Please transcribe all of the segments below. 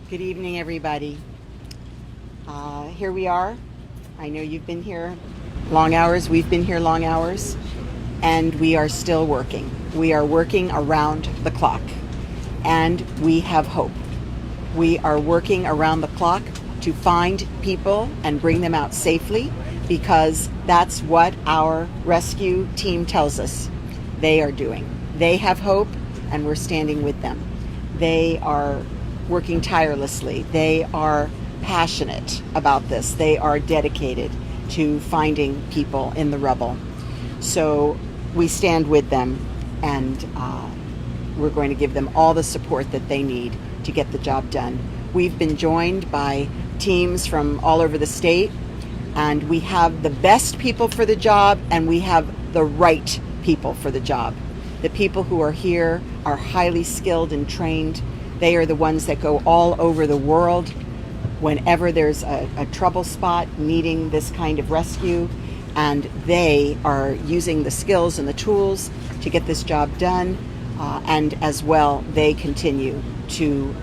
Good evening, everybody. Here we are. I know you've been here long hours. We've been here long hours. And we are still working. We are working around the clock. And we have hope. We are working around the clock to find people and bring them out safely, because that's what our rescue team tells us they are doing. They have hope, and we're standing with them. They are working tirelessly. They are passionate about this. They are dedicated to finding people in the rubble. So we stand with them, and we're going to give them all the support that they need to get the job done. We've been joined by teams from all over the state, and we have the best people for the job, and we have the right people for the job. The people who are here are highly skilled and trained. They are the ones that go all over the world whenever there's a trouble spot needing this kind of rescue, and they are using the skills and the tools to get this job done, and as well they continue to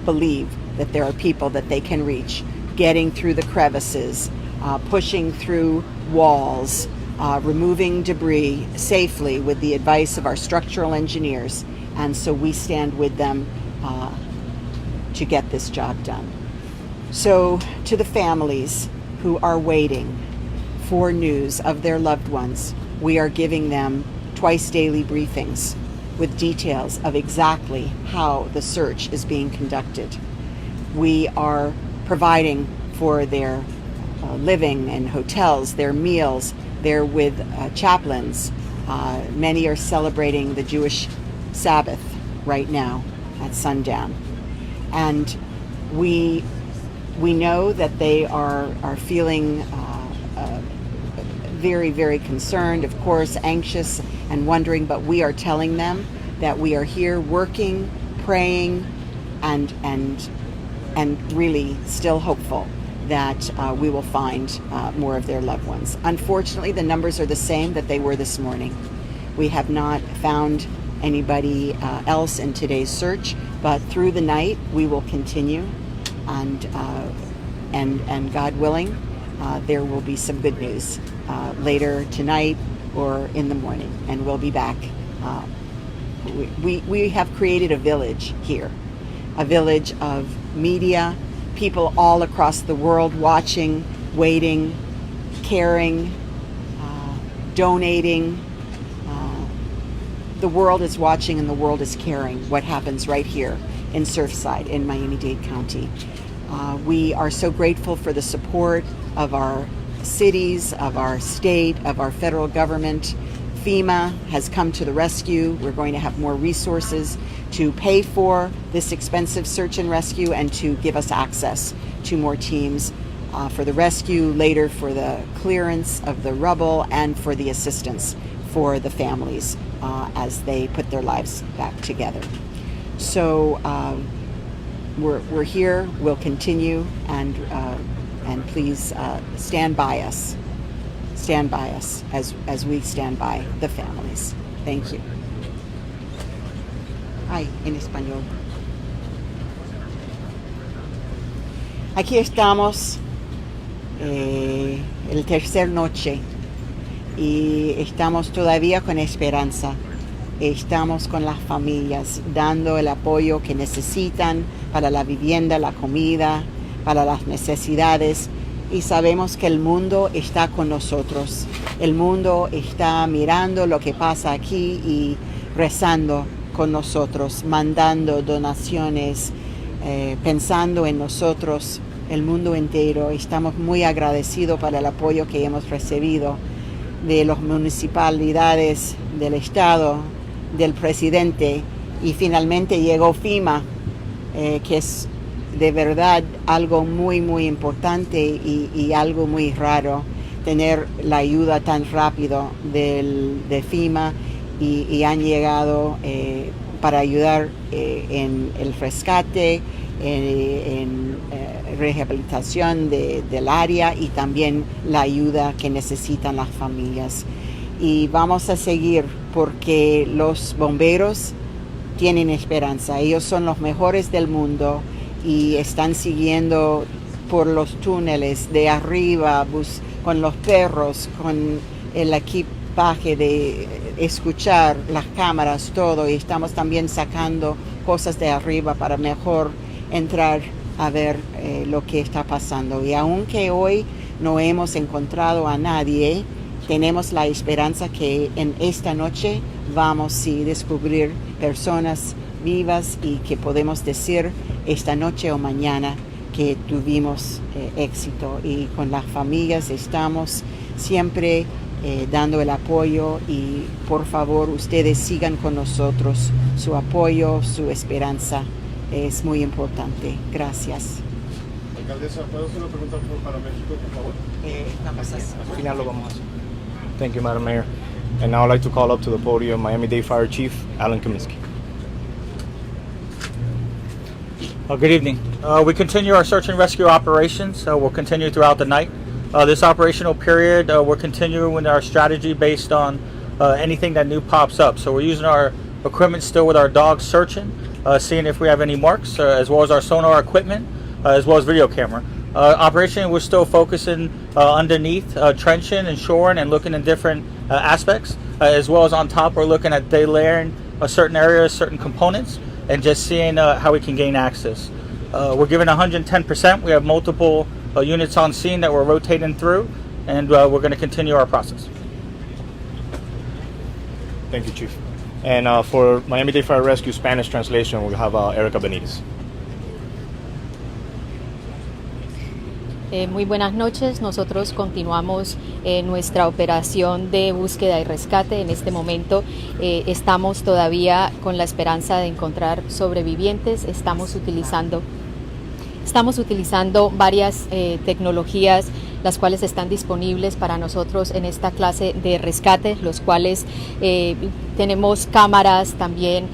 believe that there are people that they can reach, getting through the crevices, pushing through walls, removing debris safely with the advice of our structural engineers. And so we stand with them to get this job done. So to the families who are waiting for news of their loved ones, we are giving them twice daily briefings with details of exactly how the search is being conducted. We are providing for their living and hotels, their meals. They're with chaplains. Many are celebrating the Jewish Sabbath right now at sundown. And we know that they are feeling very, very concerned, of course, anxious and wondering, but we are telling them that we are here working, praying, and really still hopeful that we will find more of their loved ones. Unfortunately, the numbers are the same that they were this morning. We have not found anybody else in today's search, but through the night we will continue, and God willing, there will be some good news later tonight or in the morning, and we'll be back. We have created a village here, a village of media, people all across the world watching, waiting, caring, donating. The world is watching, and the world is caring what happens right here in Surfside in Miami-Dade County. We are so grateful for the support of our cities, of our state, of our federal government. FEMA has come to the rescue. We're going to have more resources to pay for this expensive search and rescue, and to give us access to more teams for the rescue, later for the clearance of the rubble, and for the assistance for the families as they put their lives back together. So we're here. We'll continue, and please stand by us. Stand by us as we stand by the families. Thank you. Ay, en español. Aquí estamos, el tercer noche, y estamos todavía con esperanza. Estamos con las familias dando el apoyo que necesitan para la vivienda, la comida, para las necesidades, y sabemos que el mundo está con nosotros. El mundo está mirando lo que pasa aquí y rezando con nosotros, mandando donaciones, pensando en nosotros, el mundo entero. Estamos muy agradecidos para el apoyo que hemos recibido de las municipalidades, del Estado, del presidente, y finalmente llegó FEMA, que es de verdad algo muy, muy importante y algo muy raro, tener la ayuda tan rápido de FEMA, y han llegado para ayudar en el rescate, en rehabilitación del área, y también la ayuda que necesitan las familias. Y vamos a seguir, porque los bomberos tienen esperanza. Ellos son los mejores del mundo, y están siguiendo por los túneles de arriba con los perros, con el equipaje de escuchar las cámaras, todo, y estamos también sacando cosas de arriba para mejor entrar a ver lo que está pasando. Y aunque hoy no hemos encontrado a nadie, tenemos la esperanza que en esta noche vamos a descubrir personas vivas y que podemos decir esta noche o mañana que tuvimos éxito. Y con las familias estamos siempre dando el apoyo, y por favor ustedes sigan con nosotros. Su apoyo, su esperanza es muy importante. Gracias. Alcaldesa, ¿puedo hacer una pregunta para México, por favor? Al final lo vamos a hacer. Thank you, Madam Mayor. And now I'd like to call up to the podium Miami-Dade Fire Chief Alan Kaminsky. Good evening. We continue our search and rescue operations. We'll continue throughout the night. This operational period, we're continuing our strategy based on anything that new pops up. So we're using our equipment still with our dogs searching, seeing if we have any marks, as well as our sonar equipment, as well as video camera. Operation, we're still focusing underneath, trenching and shoring and looking in different aspects, as well as on top we're looking at delayering certain areas, certain components, and just seeing how we can gain access. We're giving 110%. We have multiple units on scene that we're rotating through, and we're going to continue our process. Thank you, Chief. And for Miami-Dade Fire Rescue Spanish translation, we'll have Erica Benitez. Muy buenas noches. Nosotros continuamos nuestra operación de búsqueda y rescate. En este momento estamos todavía con la esperanza de encontrar sobrevivientes. Estamos utilizando varias tecnologías, las cuales están disponibles para nosotros en esta clase de rescate, los cuales tenemos cámaras, también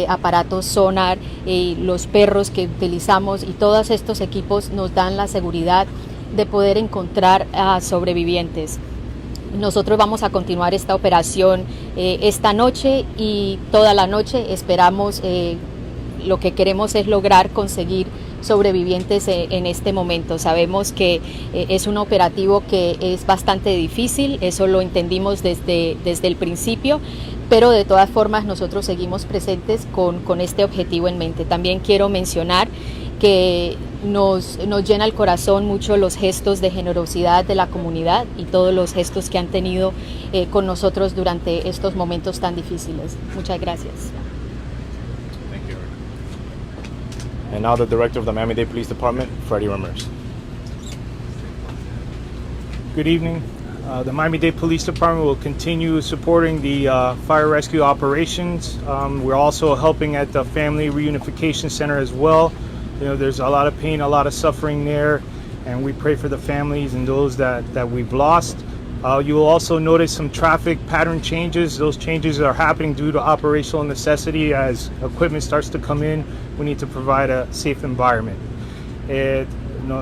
aparatos sonar, los perros que utilizamos, y todos estos equipos nos dan la seguridad de poder encontrar a sobrevivientes. Nosotros vamos a continuar esta operación esta noche y toda la noche. Esperamos, lo que queremos es lograr conseguir sobrevivientes en este momento. Sabemos que es un operativo que es bastante difícil, eso lo entendimos desde el principio, pero de todas formas nosotros seguimos presentes con este objetivo en mente. También quiero mencionar que nos llena el corazón mucho los gestos de generosidad de la comunidad y todos los gestos que han tenido con nosotros durante estos momentos tan difíciles. Muchas gracias. Thank you. And now the Director of the Miami-Dade Police Department, Freddie Ramirez. Good evening. The Miami-Dade Police Department will continue supporting the fire rescue operations. We're also helping at the Family Reunification Center as well. You know, there's a lot of pain, a lot of suffering there, and we pray for the families and those that we've lost. You will also notice some traffic pattern changes. Those changes are happening due to operational necessity. As equipment starts to come in, we need to provide a safe environment.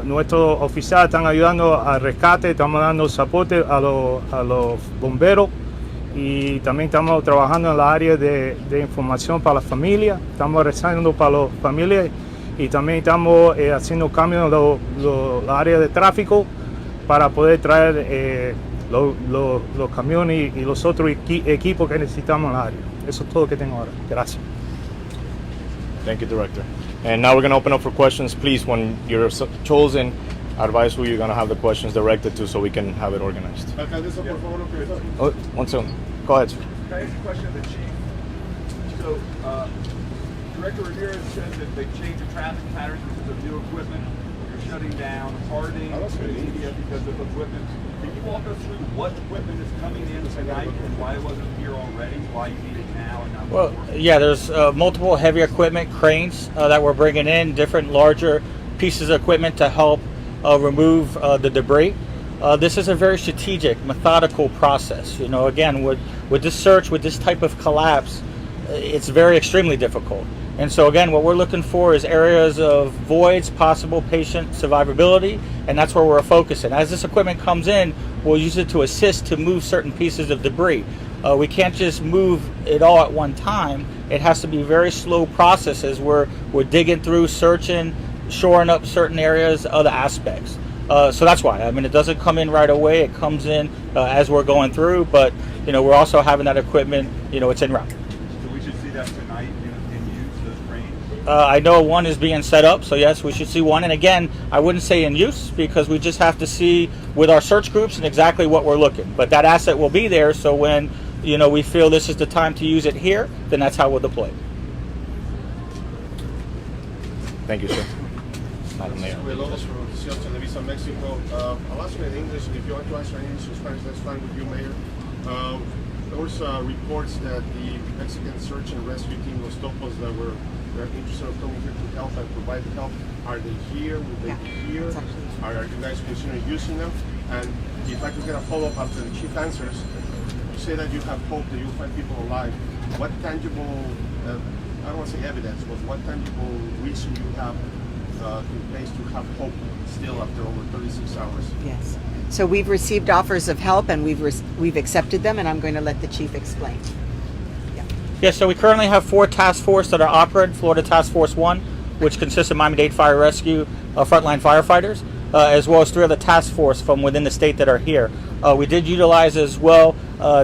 Nuestros oficiales están ayudando al rescate, estamos dando soporte a los bomberos, y también estamos trabajando en la área de información para la familia. Estamos rezando para las familias, y también estamos haciendo cambios en la área de tráfico para poder traer los camiones y los otros equipos que necesitamos en la área. Eso es todo lo que tengo ahora. Gracias. Thank you, Director. And now we're going to open up for questions. Please, when you're chosen, advise who you're going to have the questions directed to so we can have it organized. Alcaldesa, por favor, Oh, one second. Go ahead, sir. Can I ask a question of the chief? So, Director Ramirez said that they changed the traffic patterns because of new equipment. You're shutting down parting media because of equipment. Can you walk us through what equipment is coming in tonight and why it wasn't here already? Why you need it now and not Well, before? yeah, there's multiple heavy equipment, cranes that we're bringing in, different larger pieces of equipment to help remove the debris. This is a very strategic, methodical process. You know, again, with this search, with this type of collapse, it's very extremely difficult. And so again, what we're looking for is areas of voids, possible patient survivability, and that's where we're focusing. As this equipment comes in, we'll use it to assist to move certain pieces of debris. We can't just move it all at one time. It has to be very slow processes where we're digging through, searching, shoring up certain areas, other aspects. So that's why. I mean, it doesn't come in right away. It comes in as we're going through, but we're also having that equipment. It's en route. So we should see that tonight in use, those cranes? I know one is being set up, so yes, we should see one. And again, I wouldn't say in use because we just have to see with our search groups and exactly what we're looking. But that asset will be there, so when we feel this is the time to use it here, then that's how we'll deploy it. Thank you, sir. Madam Mayor. Lopez from Ciudad Televisa, Mexico. I'll ask you in English, and if you want to answer in English or Spanish, that's fine with you, Mayor. There was reports that the Mexican search and rescue team, Los Topos, that were interested in coming here to help and provide help. Are they here? Will they be here? Are you guys considering using them? And if I could get a follow-up after the chief answers, you say that you have hope that you'll find people alive. What tangible, I don't want to say evidence, but what tangible reason you have in place to have hope still after over 36 hours? Yes. So we've received offers of help, and we've accepted them, and I'm going to let the chief explain. Yeah, so we currently have 4 task force that are operating. Florida Task Force 1, which consists of Miami-Dade Fire Rescue frontline firefighters, as well as 3 other task force from within the state that are here. We did utilize as well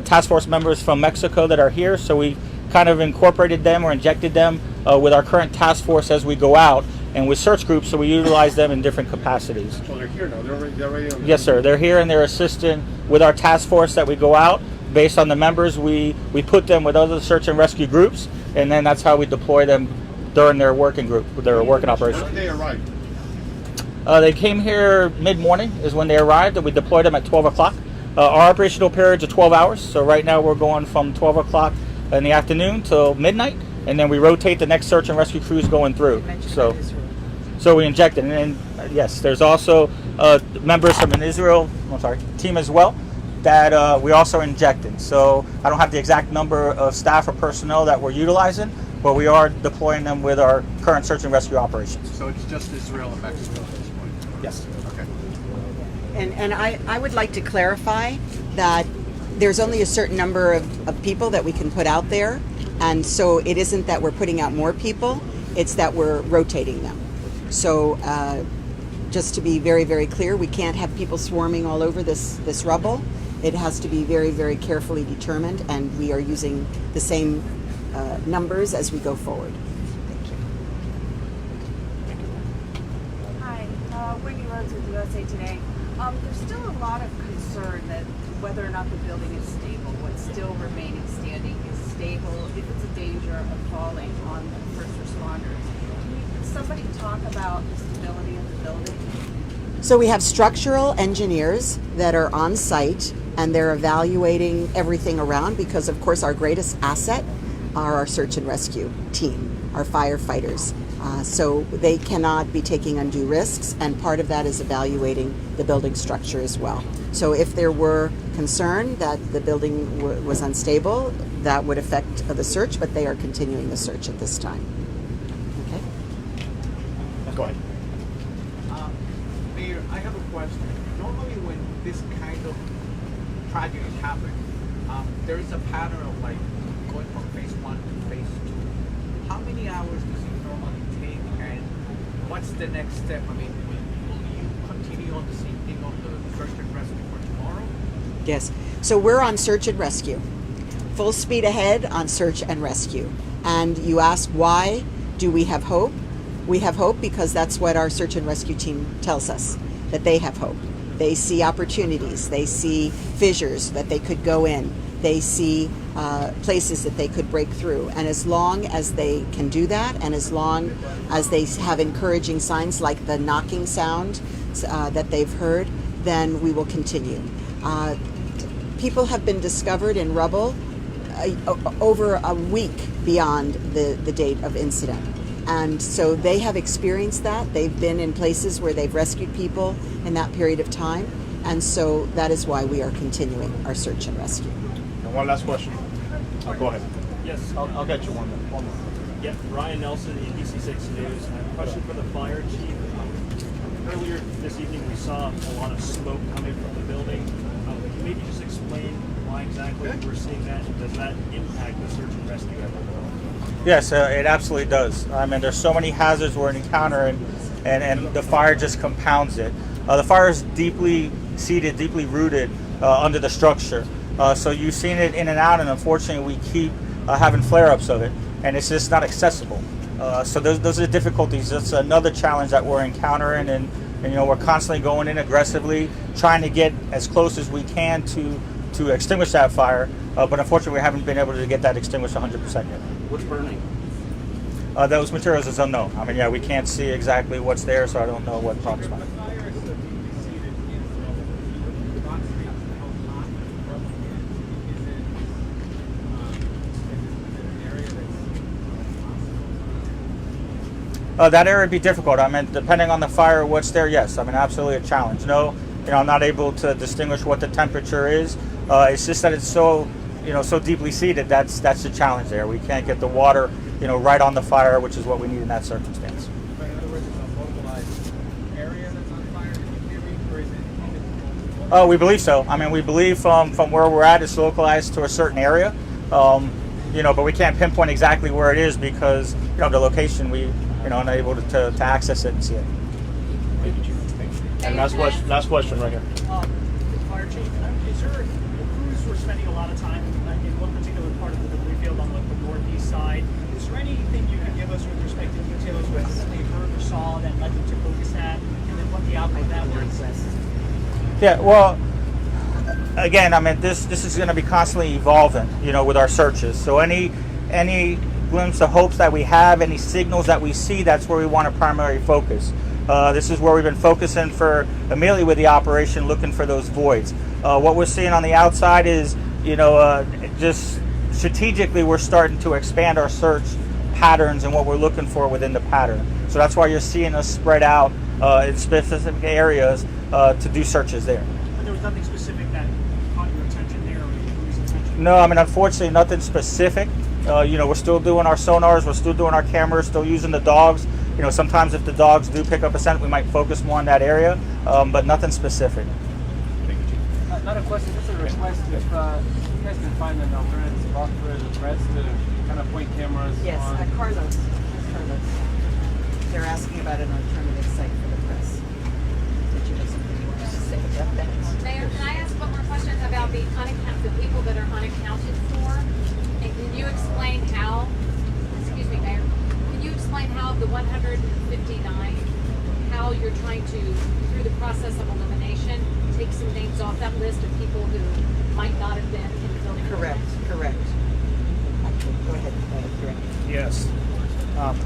task force members from Mexico that are here, so we kind of incorporated them or injected them with our current task force as we go out, and with search groups, so we utilize them in different capacities. So they're here now. They're already on the Yes, sir. They're here and they're assisting with our task force that we go out. Based on the members, we put them with other search and rescue groups, and then that's how we deploy them during their working group, their working operation. When did they arrive? They came here mid-morning is when they arrived, and we deployed them at 12 o'clock. Our operational periods are 12 hours, so right now we're going from 12 o'clock in the afternoon till midnight, and then we rotate the next search and rescue crews going through. So we inject it, and then, yes, there's also members from an Israel team as well that we also injected. So I don't have the exact number of staff or personnel that we're utilizing, but we are deploying them with our current search and rescue operations. So it's just Israel and Mexico at this point? Yes. Okay. And I would like to clarify that there's only a certain number of people that we can put out there, and so it isn't that we're putting out more people, it's that we're rotating them. So just to be very, very clear, we can't have people swarming all over this rubble. It has to be very, very carefully determined, and we are using the same numbers as we go forward. Thank you. Hi, Whitney Rhodes with USA Today. There's still a lot of concern that whether or not the building is stable, what's still remaining standing is stable, if it's a danger of falling on the first responders. Can somebody talk about the stability of the building? So we have structural engineers that are on site, and they're evaluating everything around, because of course our greatest asset are our search and rescue team, our firefighters. So they cannot be taking undue risks, and part of that is evaluating the building structure as well. So if there were concern that the building was unstable, that would affect the search, but they are continuing the search at this time. Okay. Go ahead. Mayor, I have a question. Normally when this kind of tragedies happen, there is a pattern of like going from phase 1 to phase 2. How many hours does it normally take, and what's the next step? I mean, will you continue on the same thing on the search and rescue for tomorrow? Yes. So we're on search and rescue. Full speed ahead on search and rescue. And you ask, why do we have hope? We have hope because that's what our search and rescue team tells us, that they have hope. They see opportunities. They see fissures that they could go in. They see places that they could break through. And as long as they can do that, and as long as they have encouraging signs like the knocking sound that they've heard, then we will continue. People have been discovered in rubble over a week beyond the date of incident. And so they have experienced that. They've been in places where they've rescued people in that period of time. And so that is why we are continuing our search and rescue. And one last question. Go ahead. Yes. I'll get you one more. Yep. Ryan Nelson, ABC6 News. I have a question for the fire chief. Earlier this evening, we saw a lot of smoke coming from the building. Can you maybe just explain why exactly we're seeing that? Does that impact the search and rescue effort? Yes, it absolutely does. I mean, there's so many hazards we're encountering and the fire just compounds it. The fire is deeply seated, deeply rooted under the structure. So you've seen it in and out, and unfortunately we keep having flare-ups of it, and it's just not accessible. So those are the difficulties. That's another challenge that we're encountering, and we're constantly going in aggressively, trying to get as close as we can to extinguish that fire, but unfortunately we haven't been able to get that extinguished 100% yet. What's burning? Those materials is unknown. I mean, yeah, we can't see exactly what's there, so I don't know what products might. That area would be difficult. I mean, depending on the fire, what's there, yes. I mean, absolutely a challenge. No, I'm not able to distinguish what the temperature is. It's just that it's so, so deeply seated. That's the challenge there. We can't get the water, right on the fire, which is what we need in that circumstance. But in other words, it's a localized area that's on fire in theory, or is it? Oh, we believe so. I mean, we believe from where we're at, it's localized to a certain area. But we can't pinpoint exactly where it is because, the location we, unable to access it and see it. And last question right here. Fire chief, is there crews were spending a lot of time in one particular part of the debris field on the northeast side? Is there anything you can give us with respect to details what they heard or saw that led them to focus that, and then what the outcome of that was? Yeah, well, again, I mean, this is going to be constantly evolving, with our searches. So any glimpse of hopes that we have, any signals that we see, that's where we want to primarily focus. This is where we've been focusing for immediately with the operation, looking for those voids. What we're seeing on the outside is, just strategically we're starting to expand our search patterns and what we're looking for within the pattern. So that's why you're seeing us spread out in specific areas to do searches there. And there was nothing specific that caught your attention there or your crew's attention? No, I mean, unfortunately, nothing specific. We're still doing our sonars, we're still doing our cameras, still using the dogs. Sometimes if the dogs do pick up a scent, we might focus more on that area, but nothing specific. Not a question, just a request. If you guys can find an alternative spot for the press to kind of point cameras Yes, on. Carlos. They're asking about an alternative site for the press. Did you have something you wanted to say about that? Mayor, can I ask one more question about the people that are unaccounted for? And can you explain how, excuse me, Mayor, can you explain how of the 159, how you're trying to, through the process of elimination, take some names off that list of people who might not have been in the building? Correct. Actually, go ahead, Director. Yes.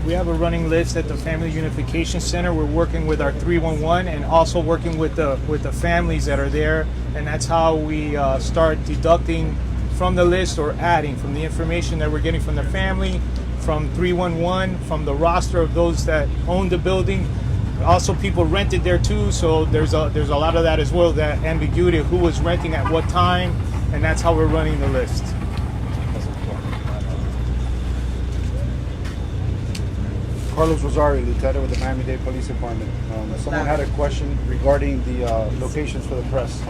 We have a running list at the Family Unification Center. We're working with our 311 and also working with the families that are there, and that's how we start deducting from the list or adding from the information that we're getting from the family, from 311, from the roster of those that own the building. Also, people rented there too, so there's a lot of that as well, that ambiguity of who was renting at what time, and that's how we're running the list. Carlos Rosario, Lieutenant with the Miami-Dade Police Department. Someone had a question regarding the locations for the press.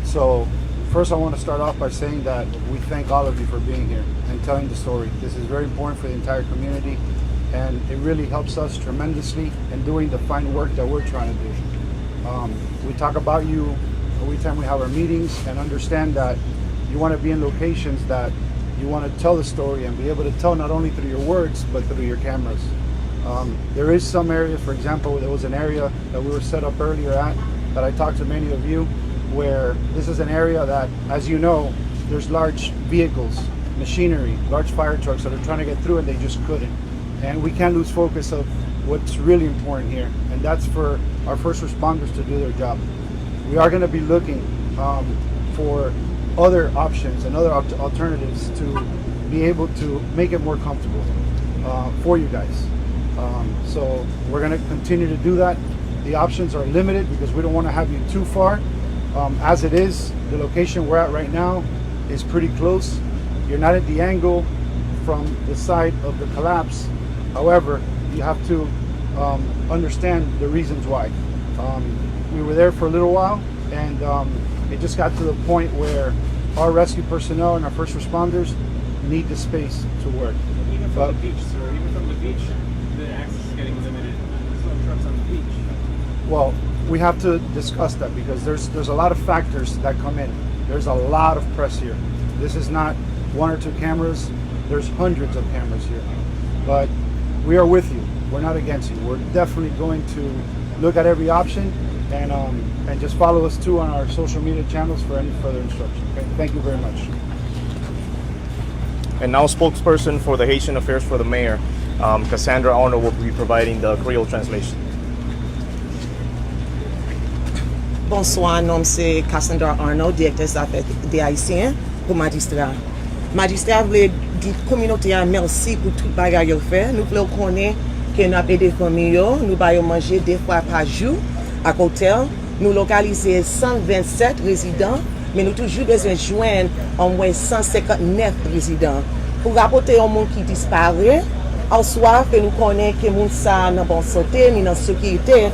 So first I want to start off by saying that we thank all of you for being here and telling the story. This is very important for the entire community, and it really helps us tremendously in doing the fine work that we're trying to do. We talk about you every time we have our meetings, and understand that you want to be in locations that you want to tell the story and be able to tell not only through your words but through your cameras. There is some areas, for example, there was an area that we were set up earlier at that I talked to many of you, where this is an area that, as you know, there's large vehicles, machinery, large fire trucks that are trying to get through and they just couldn't. And we can't lose focus of what's really important here, and that's for our first responders to do their job. We are going to be looking for other options and other alternatives to be able to make it more comfortable for you guys. So we're going to continue to do that. The options are limited because we don't want to have you too far. As it is, the location we're at right now is pretty close. You're not at the angle from the side of the collapse. However, you have to understand the reasons why. We were there for a little while, and it just got to the point where our rescue personnel and our first responders need the space to work. Even from the beach, sir, even from the beach, the access is getting limited. trucks on the beach. Well, we have to discuss that because there's a lot of factors that come in. There's a lot of press here. This is not one or two cameras. There's hundreds of cameras here. But we are with you. We're not against you. We're definitely going to look at every option and just follow us too on our social media channels for any further instruction. Okay? Thank you very much. And now spokesperson for the Haitian Affairs for the Mayor, Cassandra Arnold, will be providing the Creole translation. Bonsoir, nom c'est Cassandra Arnold, directrice d'affaires des Haïtiens pour magistrat. Magistrat voulait dire communauté à merci pour tout bagage yo fait. Nous voulons connaître que nous avons aidé famille yo, nous baillons manger 2 fois par jour à hôtel. Nous localisons 127 résidents, mais nous toujours besoin de joindre au moins 159 résidents. Pour rapporter un monde qui disparaît, en soir que nous connaissons que monde ça en bonne santé, ni en sécurité,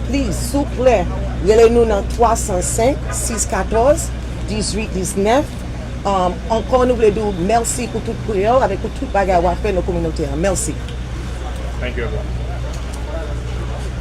please, s'il vous plaît, relez-nous dans 305 614 18 19. Encore nous voulons dire merci pour tout prière avec tout bagage à faire dans la communauté. Merci. Thank you, everyone.